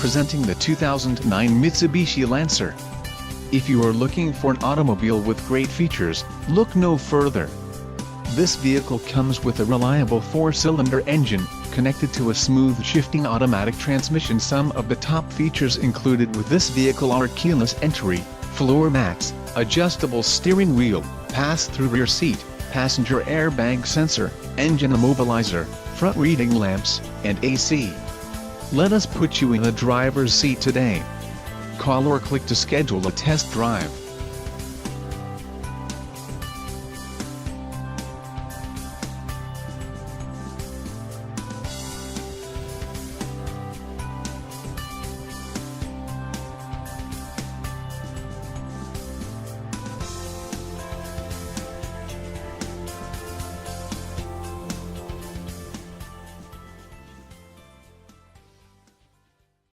presenting the 2009 Mitsubishi Lancer. If you are looking for an automobile with great features, look no further. This vehicle comes with a reliable 4-cylinder engine, connected to a smooth shifting automatic transmission. Some of the top features included with this vehicle are keyless entry, floor mats, adjustable steering wheel, pass-through rear seat, passenger airbag sensor, engine immobilizer, front reading lamps, and AC. Let us put you in the driver's seat today. Call or click to schedule a test drive.